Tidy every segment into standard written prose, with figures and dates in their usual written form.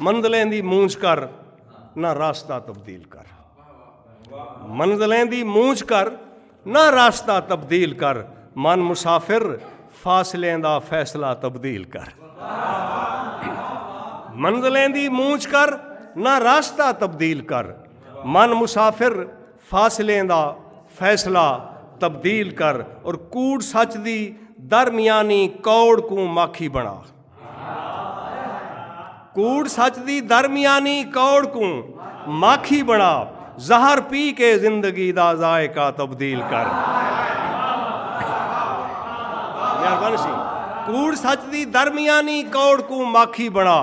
मंजिलें दी मूंछ कर ना रास्ता तब्दील कर, मंजिलें दी मूंछ कर ना रास्ता तब्दील कर, मन मुसाफिर फासलें दा फैसला तब्दील कर। मंजिलें दी मूंछ कर ना रास्ता तब्दील कर, मन मुसाफिर फासलें दा फैसला तब्दील कर। और कूड़ सच दी दरमियानी कौड़ को माखी बना, कूड़ सच दी दरमियानी कौड़ को माखी बना, जहर पी के जिंदगी दा जायका तब्दील कर। मेहरबानी सी, कूड़ सच दी दरमियानी कौड़ को माखी बना,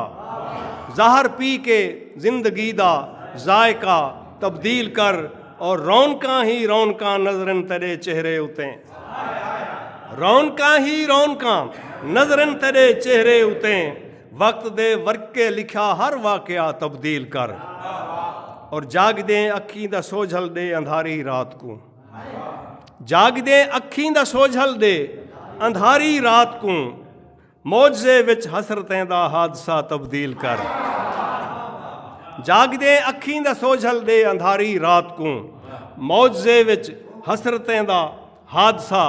जहर पी के जिंदगी दा जायका तब्दील कर। और रौनकां ही रौनकां नजरन तेरे चेहरे उते, रौनकां ही रौनकां नजरन तेरे चेहरे उते, वक्त दे वर्के लिखा हर वाकया तब्दील कर। और जाग दे अखीं दा सोझल दे अंधारी रात को, जाग दे अखीं दा सोझल दे अंधारी रात को, मौजे विच हसरतें दा हादसा तब्दील कर। जाग दे अखीं दा सोझल दे अंधारी रात को, मौजे विच हसरतें दा हादसा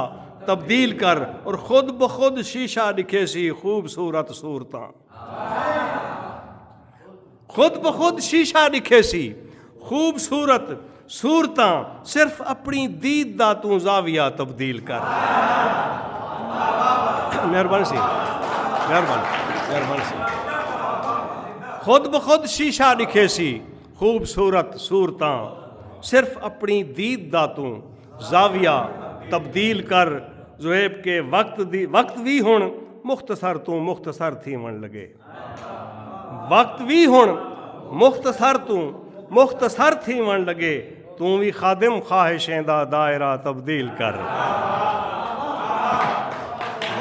तब्दील कर। और खुद ब खुद शीशा दिखे सी खूबसूरत सूरतां, खुद ब खुद शीशा दिखे सी खूबसूरत सूरतां, सिर्फ अपनी दीद दा तू जाविया तब्दील कर। मेहरबानी सी, मेहरबानी सी। खुद ब खुद शीशा दिखे सी खूबसूरत सूरतां, सिर्फ अपनी दीद दा तू जाविया तब्दील कर। ज़ुएब के वक्त भी हुण मुख्तसर तू मुख्तसर थीवण लगे, वक्त भी हुण मुख्तसर तू मुख्तसर थीवण लगे, तू भी खादिम ख्वाहिशें दा दायरा तब्दील कर।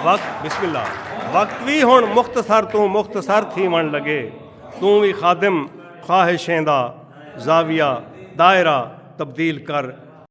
वक्त बिस्मिल्लाह, वक्त भी हुण मुख्तसर तू मुख्तसर थीवण लगे, तू भी खादिम ख्वाहिशें दा जाविया दायरा तब्दील कर।